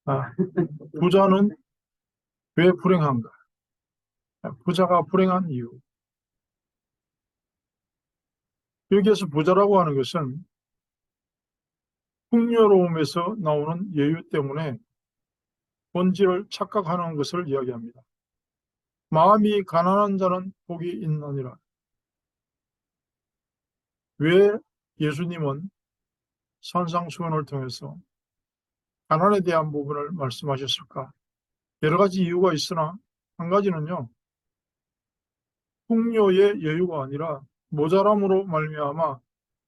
아, 부자는 왜 불행한가? 부자가 불행한 이유. 여기에서 부자라고 하는 것은 풍요로움에서 나오는 여유 때문에 본질을 착각하는 것을 이야기합니다. 마음이 가난한 자는 복이 있느니라. 왜 예수님은 산상수훈을 통해서 가난에 대한 부분을 말씀하셨을까? 여러 가지 이유가 있으나 한 가지는요. 풍요의 여유가 아니라 모자람으로 말미암아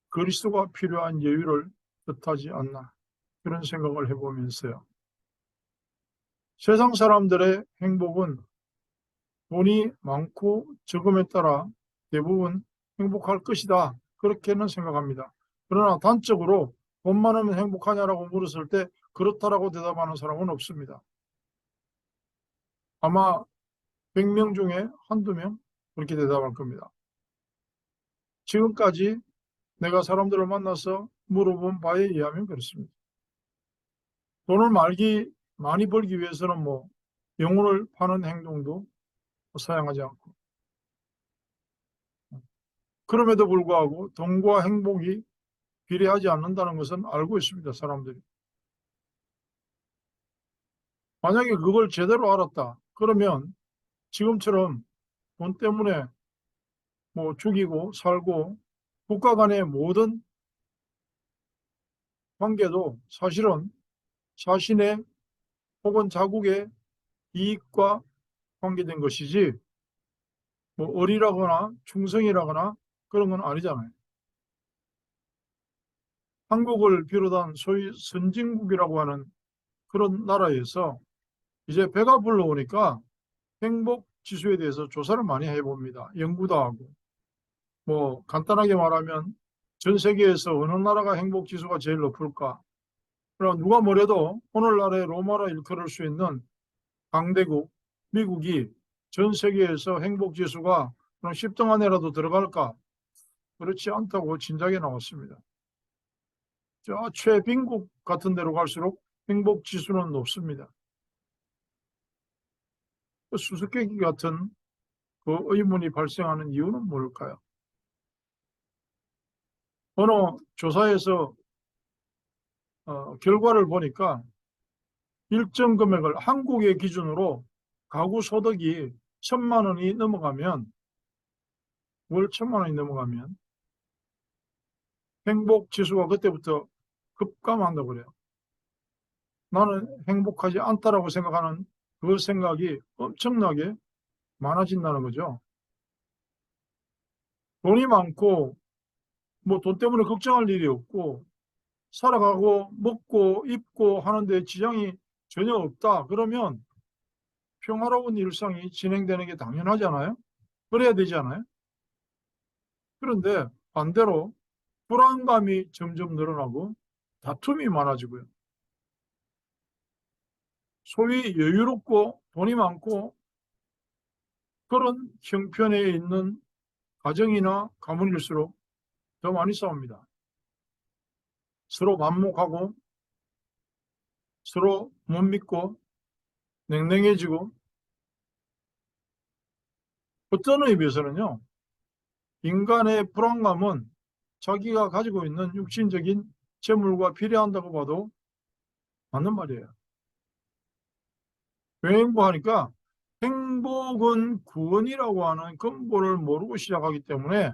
그리스도가 필요한 여유를 뜻하지 않나 그런 생각을 해보면서요. 세상 사람들의 행복은 돈이 많고 적음에 따라 대부분 행복할 것이다. 그렇게는 생각합니다. 그러나 단적으로 돈 많으면 행복하냐라고 물었을 때 그렇다라고 대답하는 사람은 없습니다. 아마 100명 중에 한두 명 그렇게 대답할 겁니다. 지금까지 내가 사람들을 만나서 물어본 바에 의하면 그렇습니다. 돈을 많이 벌기 위해서는 뭐 영혼을 파는 행동도 사양하지 않고 그럼에도 불구하고 돈과 행복이 비례하지 않는다는 것은 알고 있습니다. 사람들이. 만약에 그걸 제대로 알았다. 그러면 지금처럼 돈 때문에 뭐 죽이고 살고 국가 간의 모든 관계도 사실은 자신의 혹은 자국의 이익과 관계된 것이지 뭐 을이라거나 충성이라거나 그런 건 아니잖아요. 한국을 비롯한 소위 선진국이라고 하는 그런 나라에서 이제 배가 불러오니까 행복 지수에 대해서 조사를 많이 해봅니다. 연구도 하고. 뭐 간단하게 말하면 전 세계에서 어느 나라가 행복 지수가 제일 높을까? 그럼 누가 뭐래도 오늘날의 로마라 일컬을 수 있는 강대국 미국이 전 세계에서 행복 지수가 그럼 10등 안에라도 들어갈까? 그렇지 않다고 진작에 나왔습니다. 저 최빈국 같은 데로 갈수록 행복 지수는 높습니다. 수수께끼 같은 그 의문이 발생하는 이유는 뭘까요? 어느 조사에서 결과를 보니까 일정 금액을 한국의 기준으로 가구 소득이 1,000만 원이 넘어가면 월 1,000만 원이 넘어가면 행복 지수가 그때부터 급감한다고 그래요. 나는 행복하지 않다라고 생각하는 그 생각이 엄청나게 많아진다는 거죠. 돈이 많고 뭐 돈 때문에 걱정할 일이 없고 살아가고 먹고 입고 하는데 지장이 전혀 없다. 그러면 평화로운 일상이 진행되는 게 당연하잖아요. 그래야 되잖아요. 그런데 반대로 불안감이 점점 늘어나고 다툼이 많아지고요. 소위 여유롭고 돈이 많고 그런 형편에 있는 가정이나 가문일수록 더 많이 싸웁니다. 서로 반목하고 서로 못 믿고 냉랭해지고 어떤 의미에서는요. 인간의 불안감은 자기가 가지고 있는 육신적인 재물과 비례한다고 봐도 맞는 말이에요. 왜 행복하니까 행복은 구원이라고 하는 근본을 모르고 시작하기 때문에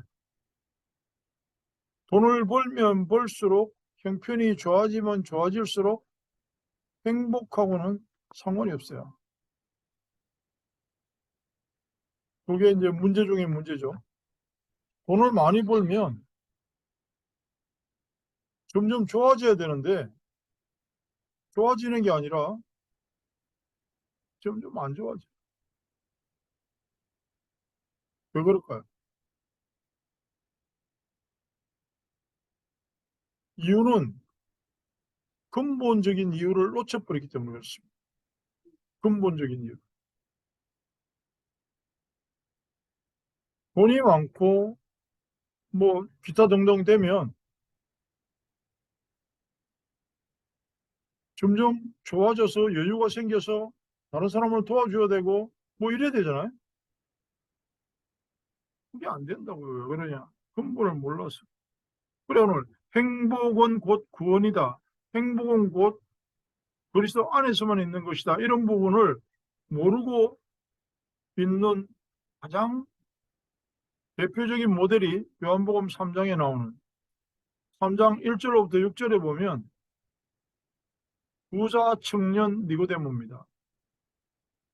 돈을 벌면 벌수록 형편이 좋아지면 좋아질수록 행복하고는 상관이 없어요. 그게 이제 문제 중에 문제죠. 돈을 많이 벌면 점점 좋아져야 되는데 좋아지는 게 아니라 점점 안 좋아져. 왜 그럴까요? 이유는 근본적인 이유를 놓쳐버리기 때문에 그렇습니다. 근본적인 이유. 돈이 많고 뭐 기타 등등 되면 점점 좋아져서 여유가 생겨서 다른 사람을 도와줘야 되고 뭐 이래야 되잖아요. 그게 안 된다고요. 왜 그러냐? 근본을 몰라서. 그래 오늘 행복은 곧 구원이다. 행복은 곧 그리스도 안에서만 있는 것이다. 이런 부분을 모르고 있는 가장 대표적인 모델이 요한복음 3장에 나오는 3장 1절로부터 6절에 보면 부자 청년 니고데모입니다.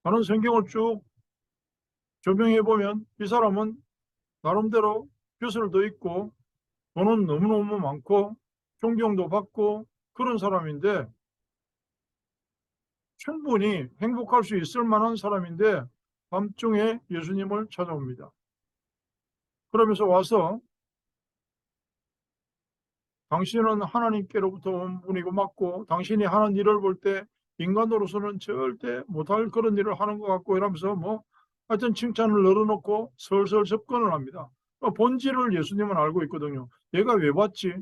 저는 성경을 쭉 조명해 보면 이 사람은 나름대로 교설도 있고 돈은 너무너무 많고 존경도 받고 그런 사람인데 충분히 행복할 수 있을 만한 사람인데 밤중에 예수님을 찾아옵니다. 그러면서 와서 당신은 하나님께로부터 온 분이고 맞고 당신이 하는 일을 볼 때 인간으로서는 절대 못할 그런 일을 하는 것 같고 이러면서 뭐 하여튼 칭찬을 늘어놓고 슬슬 접근을 합니다. 본질을 예수님은 알고 있거든요. 얘가 왜 왔지?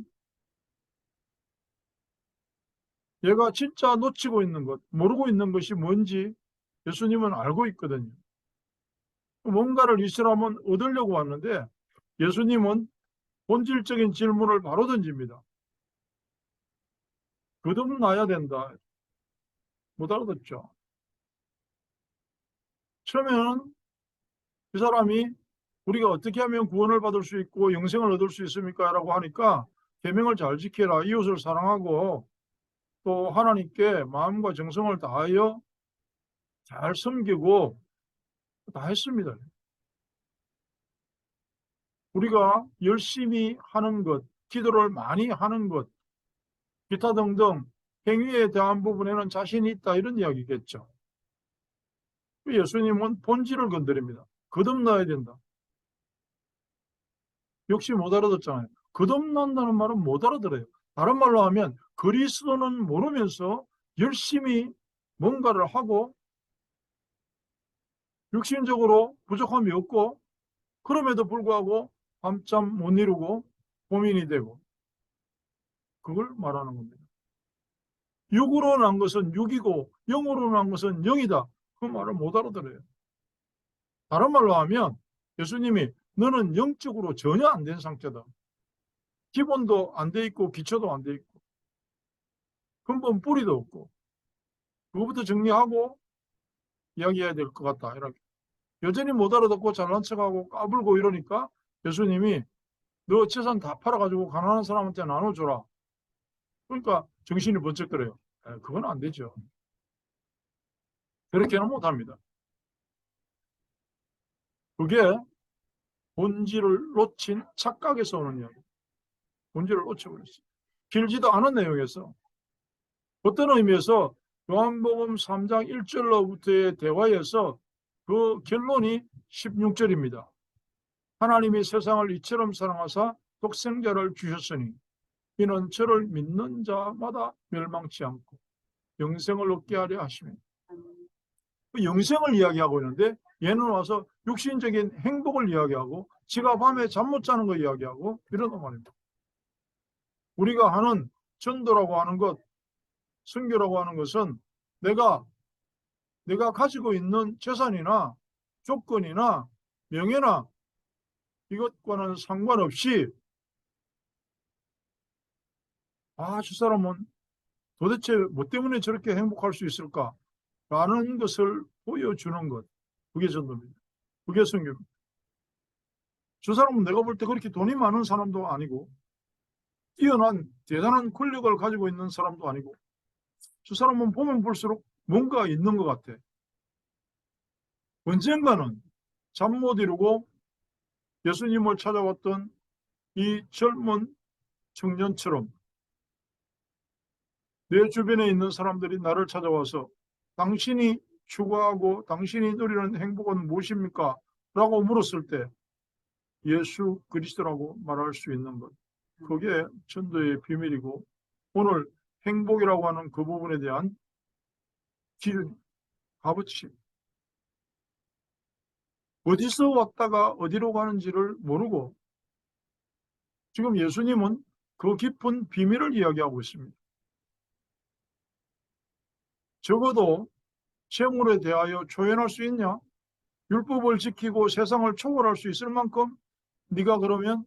얘가 진짜 놓치고 있는 것, 모르고 있는 것이 뭔지 예수님은 알고 있거든요. 뭔가를 이 사람은 얻으려고 왔는데 예수님은 본질적인 질문을 바로 던집니다. 거듭나야 된다. 못 알아듣죠. 처음에는 이 사람이 우리가 어떻게 하면 구원을 받을 수 있고 영생을 얻을 수 있습니까? 라고 하니까 계명을 잘 지켜라. 이웃을 사랑하고 또 하나님께 마음과 정성을 다하여 잘 섬기고 다 했습니다. 우리가 열심히 하는 것, 기도를 많이 하는 것, 기타 등등 행위에 대한 부분에는 자신이 있다 이런 이야기겠죠. 예수님은 본질을 건드립니다. 거듭나야 된다. 역시 못 알아듣잖아요. 거듭난다는 말은 못 알아들어요. 다른 말로 하면 그리스도는 모르면서 열심히 뭔가를 하고 육신적으로 부족함이 없고 그럼에도 불구하고 밤잠 못 이루고 고민이 되고 그걸 말하는 겁니다. 육으로 난 것은 육이고 영으로 난 것은 영이다. 그 말을 못 알아들어요. 다른 말로 하면 예수님이 너는 영적으로 전혀 안 된 상태다. 기본도 안 돼 있고 기초도 안 돼 있고 근본 뿌리도 없고 그거부터 정리하고 이야기해야 될 것 같다. 이렇게. 여전히 못 알아듣고 잘난 척하고 까불고 이러니까 예수님이 너 재산 다 팔아가지고 가난한 사람한테 나눠줘라. 그러니까 정신이 번쩍 들어요. 그건 안 되죠. 그렇게는 못합니다. 그게 본질을 놓친 착각에서 오는 이야기. 본질을 놓쳐버렸어요. 길지도 않은 내용에서 어떤 의미에서 요한복음 3장 1절로부터의 대화에서 그 결론이 16절입니다. 하나님이 세상을 이처럼 사랑하사 독생자를 주셨으니 이는 저를 믿는 자마다 멸망치 않고 영생을 얻게 하려 하시며 그 영생을 이야기하고 있는데 얘는 와서 육신적인 행복을 이야기하고 지가 밤에 잠 못 자는 거 이야기하고 이러단 말입니다. 우리가 하는 전도라고 하는 것, 선교라고 하는 것은 내가 가지고 있는 재산이나 조건이나 명예나 이것과는 상관없이 저 사람은 도대체 뭐 때문에 저렇게 행복할 수 있을까라는 것을 보여주는 것. 그게 전도입니다. 그게 선교입니다. 저 사람은 내가 볼 때 그렇게 돈이 많은 사람도 아니고 뛰어난 대단한 권력을 가지고 있는 사람도 아니고 저 사람은 보면 볼수록 뭔가 있는 것 같아. 언젠가는 잠 못 이루고 예수님을 찾아왔던 이 젊은 청년처럼 내 주변에 있는 사람들이 나를 찾아와서 당신이 추구하고 당신이 누리는 행복은 무엇입니까? 라고 물었을 때 예수 그리스도라고 말할 수 있는 것. 그게 전도의 비밀이고 오늘 행복이라고 하는 그 부분에 대한 기준, 값어치. 어디서 왔다가 어디로 가는지를 모르고 지금 예수님은 그 깊은 비밀을 이야기하고 있습니다. 적어도 재물에 대하여 초연할 수 있냐? 율법을 지키고 세상을 초월할 수 있을 만큼 네가 그러면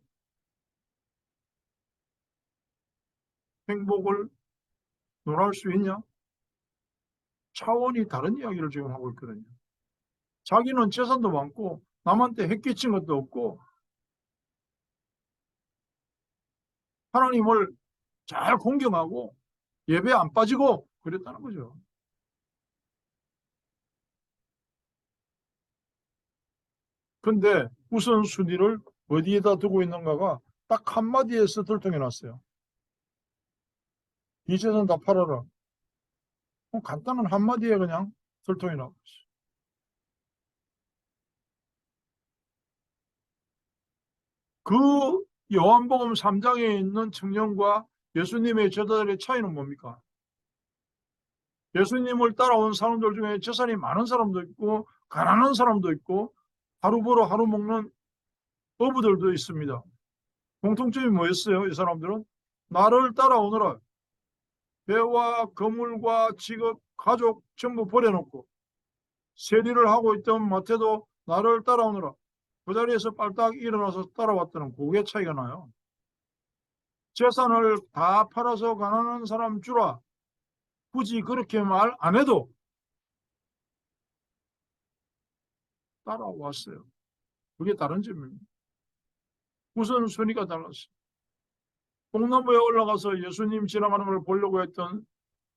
행복을 논할 수 있냐? 차원이 다른 이야기를 지금 하고 있거든요. 자기는 재산도 많고 남한테 해끼친 것도 없고 하나님을 잘 공경하고 예배 안 빠지고 그랬다는 거죠. 근데 우선순위를 어디에다 두고 있는가가 딱 한마디에서 들통이 났어요. 이 재산 다 팔아라. 간단한 한마디에 그냥 들통이 나고 있어요. 그 요한복음 3장에 있는 청년과 예수님의 제자들의 차이는 뭡니까? 예수님을 따라온 사람들 중에 재산이 많은 사람도 있고 가난한 사람도 있고 하루 벌어 하루 먹는 어부들도 있습니다. 공통점이 뭐였어요? 이 사람들은 나를 따라오너라. 배와 거물과 직업, 가족 전부 버려놓고 세리를 하고 있던 마태도 나를 따라오너라. 그 자리에서 빨딱 일어나서 따라왔다는 그게 차이가 나요. 재산을 다 팔아서 가난한 사람 주라. 굳이 그렇게 말 안 해도 따라왔어요. 그게 다른 점입니다. 우선순위가 달랐어요. 공나무에 올라가서 예수님 지나가는 걸 보려고 했던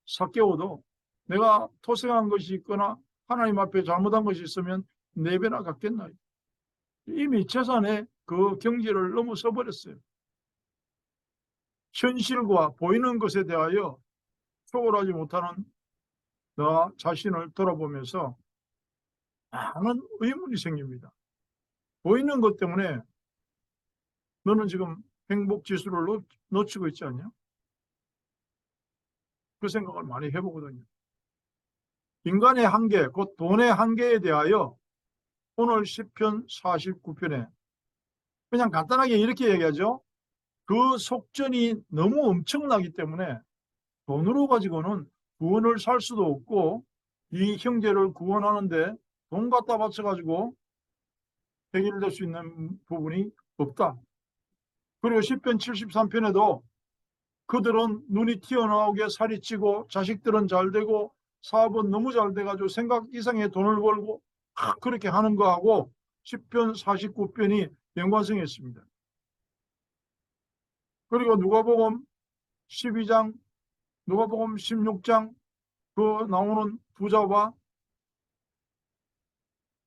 삭개오도 내가 토생한 것이 있거나 하나님 앞에 잘못한 것이 있으면 4배나 갚겠나. 이미 재산의 그 경지를 넘어서 버렸어요. 현실과 보이는 것에 대하여 초월하지 못하는 나 자신을 돌아보면서 많은 의문이 생깁니다. 보이는 것 때문에 너는 지금 행복 지수를 놓치고 있지 않냐? 그 생각을 많이 해보거든요. 인간의 한계, 곧 돈의 한계에 대하여 오늘 시편 49편에 그냥 간단하게 이렇게 얘기하죠. 그 속전이 너무 엄청나기 때문에 돈으로 가지고는 구원을 살 수도 없고 이 형제를 구원하는데 돈 갖다 바쳐가지고 해결될 수 있는 부분이 없다. 그리고 시편 73편에도 그들은 눈이 튀어나오게 살이 찌고 자식들은 잘 되고 사업은 너무 잘 돼가지고 생각 이상의 돈을 벌고 그렇게 하는 거하고 시편 49편이 연관성이 있습니다. 그리고 누가복음 12장, 누가복음 16장 그 나오는 부자와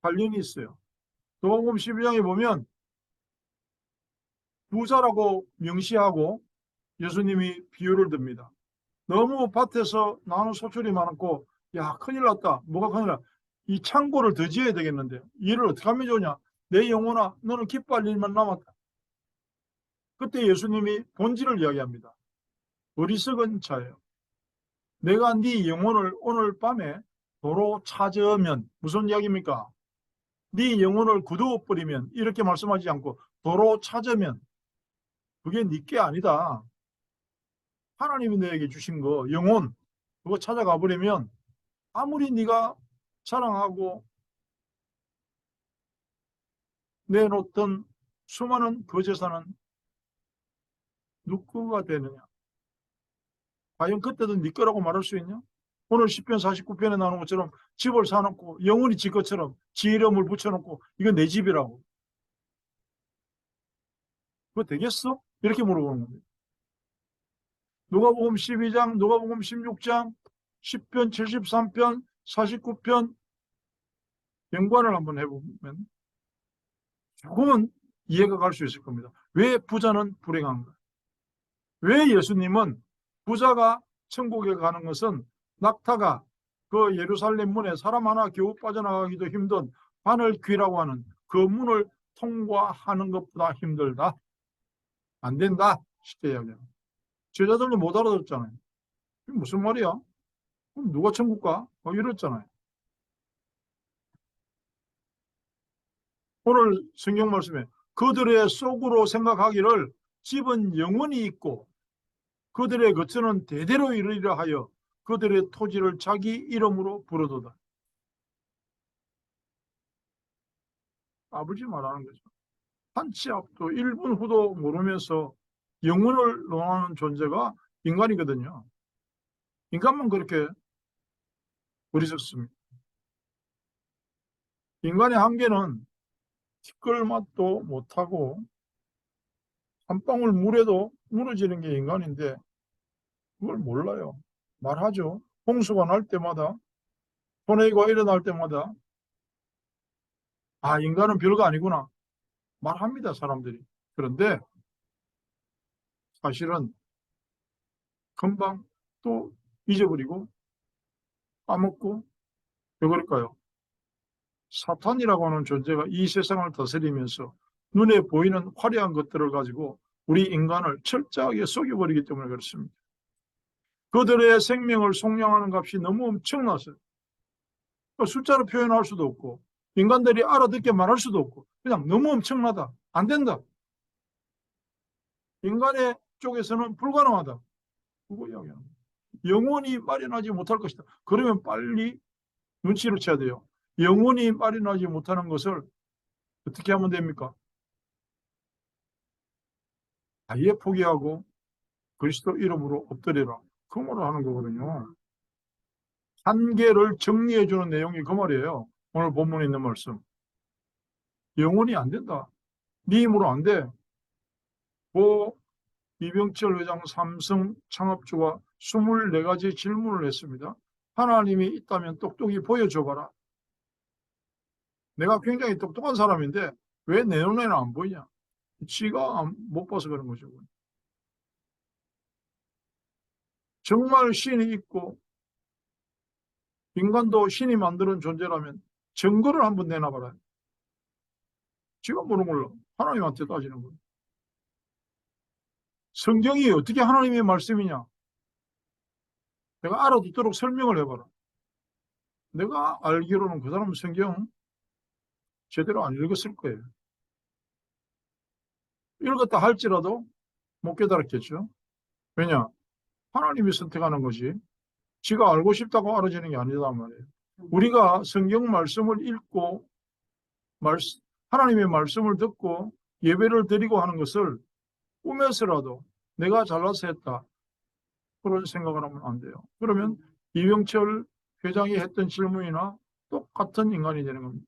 관련이 있어요. 누가복음 12장에 보면 부자라고 명시하고 예수님이 비유를 듭니다. 너무 밭에서 나는 소출이 많고 야 큰일 났다. 뭐가 큰일 났다. 이 창고를 더 지어야 되겠는데 일을 어떻게 하면 좋냐. 내 영혼아 너는 기뻐할 일만 남았다. 그때 예수님이 본질을 이야기합니다. 어리석은 자예요. 내가 네 영혼을 오늘 밤에 도로 찾으면 무슨 이야기입니까? 네 영혼을 거두어버리면 이렇게 말씀하지 않고 도로 찾으면 그게 네 게 아니다. 하나님이 너에게 주신 거 영혼 그거 찾아가 버리면 아무리 네가 자랑하고 내놓던 수많은 그 재산은 누구가 되느냐? 과연 그때도 네 거라고 말할 수 있냐? 오늘 10편 49편에 나오는 것처럼 집을 사놓고 영원히 지 것처럼 지 이름을 붙여놓고 이건 내 집이라고. 그거 되겠어? 이렇게 물어보는 겁니다. 누가복음 12장, 누가복음 16장, 10편, 73편, 49편 연관을 한번 해보면 조금은 이해가 갈 수 있을 겁니다. 왜 부자는 불행한가? 왜 예수님은 부자가 천국에 가는 것은 낙타가 그 예루살렘 문에 사람 하나 겨우 빠져나가기도 힘든 바늘귀라고 하는 그 문을 통과하는 것보다 힘들다. 안 된다. 쉽게 이야기하면. 제자들도 못 알아듣잖아요. 이게 무슨 말이야? 그럼 누가 천국 가? 이랬잖아요. 오늘 성경 말씀에 그들의 속으로 생각하기를 집은 영원히 있고 그들의 거처는 대대로 이르리라 하여 그들의 토지를 자기 이름으로 부르도다. 아버지 말하는 거죠. 한 치 앞도 1분 후도 모르면서 영혼을 논하는 존재가 인간이거든요. 인간만 그렇게 어리석습니다. 인간의 한계는 티끌맛도 못하고 한 방울 물에도 무너지는 게 인간인데 그걸 몰라요. 말하죠. 홍수가 날 때마다, 토네이도가 일어날 때마다 아, 인간은 별거 아니구나 말합니다, 사람들이. 그런데 사실은 금방 또 잊어버리고 까먹고 왜 그럴까요? 사탄이라고 하는 존재가 이 세상을 다스리면서 눈에 보이는 화려한 것들을 가지고 우리 인간을 철저하게 속여버리기 때문에 그렇습니다. 그들의 생명을 속량하는 값이 너무 엄청나서요. 숫자로 표현할 수도 없고 인간들이 알아듣게 말할 수도 없고 그냥 너무 엄청나다. 안 된다. 인간의 쪽에서는 불가능하다. 그거 이야기합니다. 영원히 마련하지 못할 것이다. 그러면 빨리 눈치를 채야 돼요. 영원히 마련하지 못하는 것을 어떻게 하면 됩니까? 아예 포기하고 그리스도 이름으로 엎드리라. 그 말을 하는 거거든요. 한계를 정리해 주는 내용이 그 말이에요. 오늘 본문에 있는 말씀. 영원히 안 된다. 네 힘으로 안 돼. 고 이병철 회장 삼성 창업주가 24가지 질문을 했습니다. 하나님이 있다면 똑똑히 보여줘봐라. 내가 굉장히 똑똑한 사람인데 왜 내 눈에는 안 보이냐? 지가 못 봐서 그런 거죠. 정말 신이 있고 인간도 신이 만드는 존재라면 증거를 한번 내놔봐라. 지가 모르는 걸로 하나님한테 따지는 거예요. 성경이 어떻게 하나님의 말씀이냐? 내가 알아듣도록 설명을 해봐라. 내가 알기로는 그 사람 성경 제대로 안 읽었을 거예요. 읽었다 할지라도 못 깨달았겠죠. 왜냐? 하나님이 선택하는 것이 지가 알고 싶다고 알아지는 게 아니란 말이에요. 우리가 성경 말씀을 읽고 하나님의 말씀을 듣고 예배를 드리고 하는 것을 꿈에서라도 내가 잘나서 했다. 그런 생각을 하면 안 돼요. 그러면 이병철 회장이 했던 질문이나 똑같은 인간이 되는 겁니다.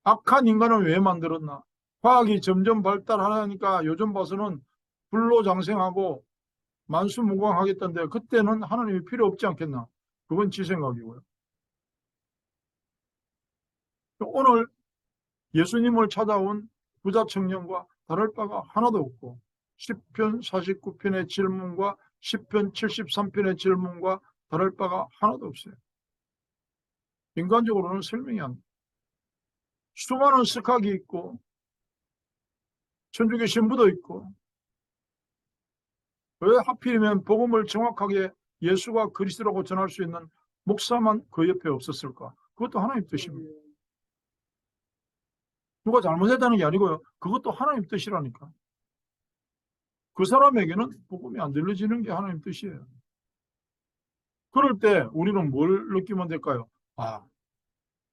악한 인간을 왜 만들었나? 과학이 점점 발달하니까 요즘 봐서는 불로장생하고 만수무강하겠다는데 그때는 하나님이 필요 없지 않겠나? 그건 지 생각이고요. 오늘 예수님을 찾아온 부자 청년과 다를 바가 하나도 없고 10편 49편의 질문과 10편 73편의 질문과 다를 바가 하나도 없어요. 인간적으로는 설명이 안 돼요. 수많은 석학이 있고 천주교 신부도 있고 왜 하필이면 복음을 정확하게 예수가 그리스도라고 전할 수 있는 목사만 그 옆에 없었을까? 그것도 하나님 뜻입니다. 누가 잘못했다는 게 아니고요. 그것도 하나님 뜻이라니까. 그 사람에게는 복음이 안 들려지는 게 하나님 뜻이에요. 그럴 때 우리는 뭘 느끼면 될까요? 아,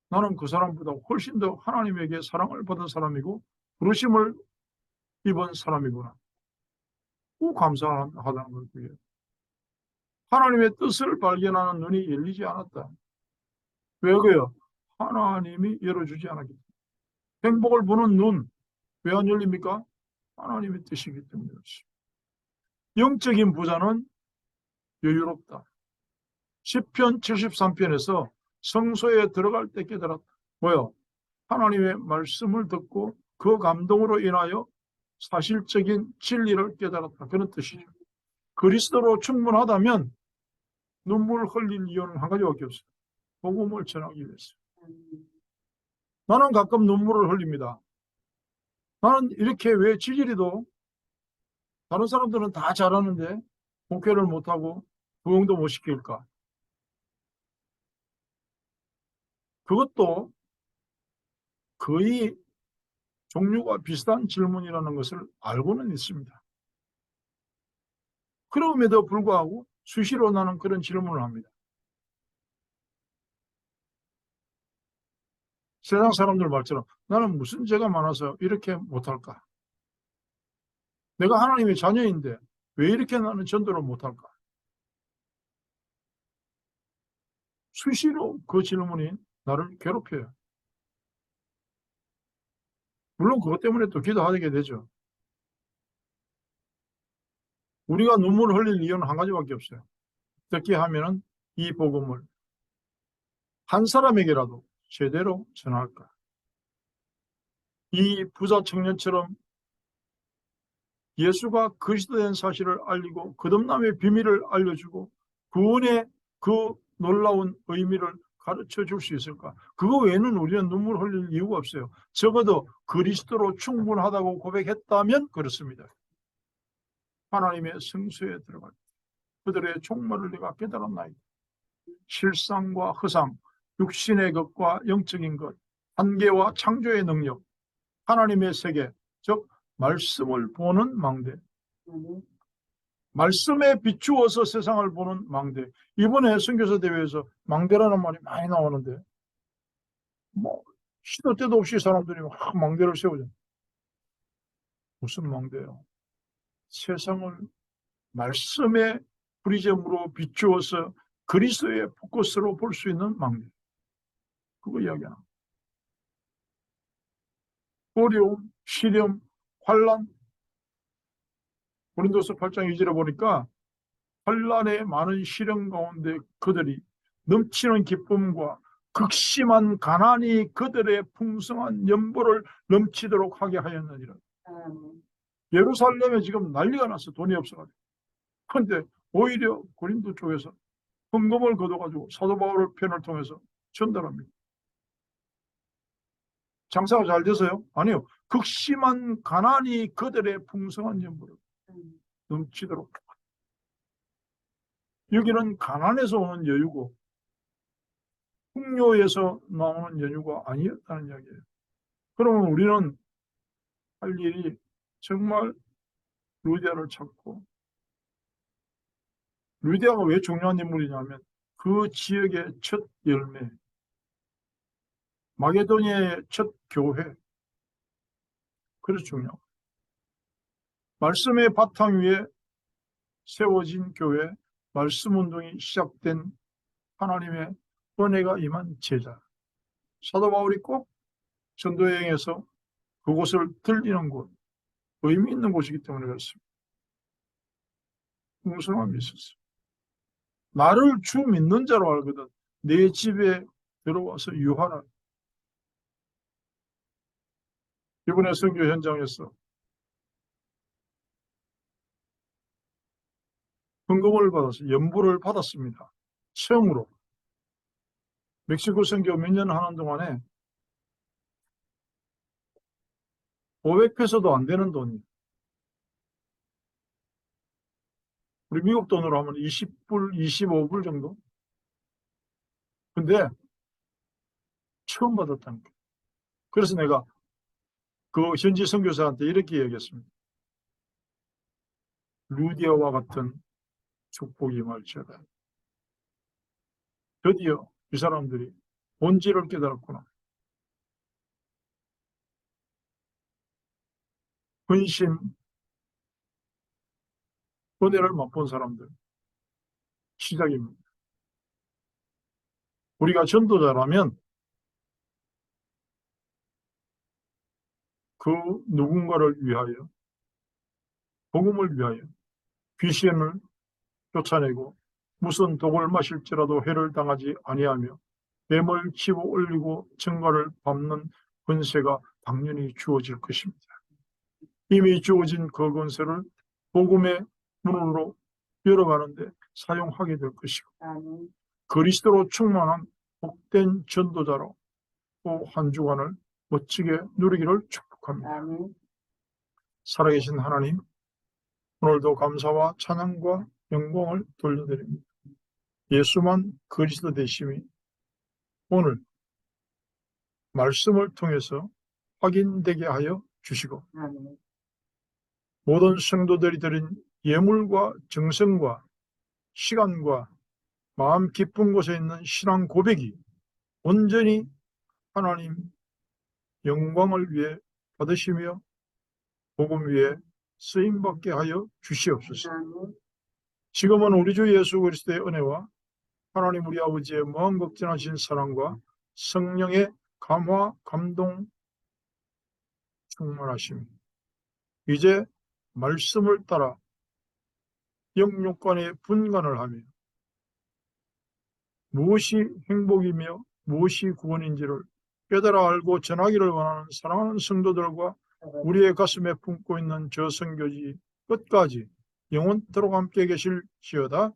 나는 그 사람보다 훨씬 더 하나님에게 사랑을 받은 사람이고 부르심을 입은 사람이구나. 그 감사하다는 거예요. 하나님의 뜻을 발견하는 눈이 열리지 않았다. 왜 그래요? 하나님이 열어주지 않았기 때문에. 행복을 보는 눈, 왜 안 열립니까? 하나님의 뜻이기 때문에 그렇습니다. 영적인 부자는 여유롭다. 10편 73편에서 성소에 들어갈 때 깨달았다. 뭐요? 하나님의 말씀을 듣고 그 감동으로 인하여 사실적인 진리를 깨달았다. 그런 뜻이죠. 그리스도로 충분하다면 눈물 흘릴 이유는 한 가지밖에 없어요. 복음을 전하기 위해서. 나는 가끔 눈물을 흘립니다. 나는 이렇게 왜 지지리도 다른 사람들은 다 잘하는데 목회를 못하고 부흥도 못 시킬까? 그것도 거의 종류가 비슷한 질문이라는 것을 알고는 있습니다. 그럼에도 불구하고 수시로 나는 그런 질문을 합니다. 세상 사람들 말처럼 나는 무슨 죄가 많아서 이렇게 못할까? 내가 하나님의 자녀인데 왜 이렇게 나는 전도를 못할까? 수시로 그 질문이 나를 괴롭혀요. 물론 그것 때문에 또 기도하게 되죠. 우리가 눈물을 흘릴 이유는 한 가지밖에 없어요. 어떻게 하면은 이 복음을 한 사람에게라도 제대로 전할까? 이 부자 청년처럼 예수가 그리스도된 사실을 알리고 거듭남의 비밀을 알려주고 구원의 그 놀라운 의미를 가르쳐 줄 수 있을까? 그거 외에는 우리는 눈물 흘릴 이유가 없어요. 적어도 그리스도로 충분하다고 고백했다면 그렇습니다. 하나님의 성소에 들어갈 때 그들의 종말을 내가 깨달았나이다. 실상과 허상, 육신의 것과 영적인 것, 한계와 창조의 능력, 하나님의 세계, 즉 말씀을 보는 망대. 말씀에 비추어서 세상을 보는 망대. 이번에 선교사 대회에서 망대라는 말이 많이 나오는데 뭐 시도 때도 없이 사람들이 막 망대를 세우죠. 무슨 망대요? 세상을 말씀의 프리즘으로 비추어서 그리스도의 포커스로 볼 수 있는 망대. 그거 이야기하는 거예요. 어려움, 시련, 환란. 고린도서 8장 2절에 보니까 환란의 많은 시련 가운데 그들이 넘치는 기쁨과 극심한 가난이 그들의 풍성한 연보를 넘치도록 하게 하였느니라. 예루살렘에 지금 난리가 났어. 돈이 없어가지고. 그런데 오히려 고린도 쪽에서 헌금을 거둬가지고 사도 바울의 편을 통해서 전달합니다. 장사가 잘 돼서요? 아니요. 극심한 가난이 그들의 풍성한 연보를 넘치도록. 여기는 가난에서 오는 여유고 풍요에서 나오는 연유가 아니었다는 이야기예요. 그러면 우리는 할 일이 정말 루디아를 찾고, 루디아가 왜 중요한 인물이냐면 그 지역의 첫 열매, 마게도니아의 첫 교회, 그래서 중요하고, 말씀의 바탕 위에 세워진 교회, 말씀 운동이 시작된 하나님의 은혜가 임한 제자. 사도 바울이 꼭 전도여행에서 그곳을 들리는 곳, 의미 있는 곳이기 때문에 그렇습니다. 무슨함이 있었어요. 나를 주 믿는 자로 알거든 내 집에 들어와서 유하라. 이번에 선교 현장에서 헌금을 받아서 연부를 받았습니다. 처음으로 멕시코 선교 몇 년 하는 동안에 500페소도 안 되는 돈이, 우리 미국 돈으로 하면 20불, 25불 정도? 근데 처음 받았다는 거예요. 그래서 내가 그 현지 선교사한테 이렇게 얘기했습니다. 루디아와 같은 축복이 임할지어다. 드디어 이 사람들이 본질을 깨달았구나. 헌신, 은혜를 맛본 사람들. 시작입니다. 우리가 전도자라면 그 누군가를 위하여, 복음을 위하여 귀신을 쫓아내고 무슨 독을 마실지라도 해를 당하지 아니하며 뱀을 집어 올리고 증거를 밟는 권세가 당연히 주어질 것입니다. 이미 주어진 그 권세를 복음의 문으로 열어가는데 사용하게 될 것이고, 그리스도로 충만한 복된 전도자로 또 한 주간을 멋지게 누리기를 축복합니다. 살아계신 하나님, 오늘도 감사와 찬양과 영광을 돌려드립니다. 예수만 그리스도 되심이 오늘 말씀을 통해서 확인되게 하여 주시고, 모든 성도들이 드린 예물과 정성과 시간과 마음 깊은 곳에 있는 신앙 고백이 온전히 하나님 영광을 위해 받으시며 복음 위에 쓰임받게 하여 주시옵소서. 지금은 우리 주 예수 그리스도의 은혜와 하나님 우리 아버지의 무한 극진하신 사랑과 성령의 감화 감동 충만하심, 이제 말씀을 따라 영육간의 분간을 하며 무엇이 행복이며 무엇이 구원인지를 깨달아 알고 전하기를 원하는 사랑하는 성도들과 우리의 가슴에 품고 있는 저 선교지 끝까지 영원토록 함께 계실지어다.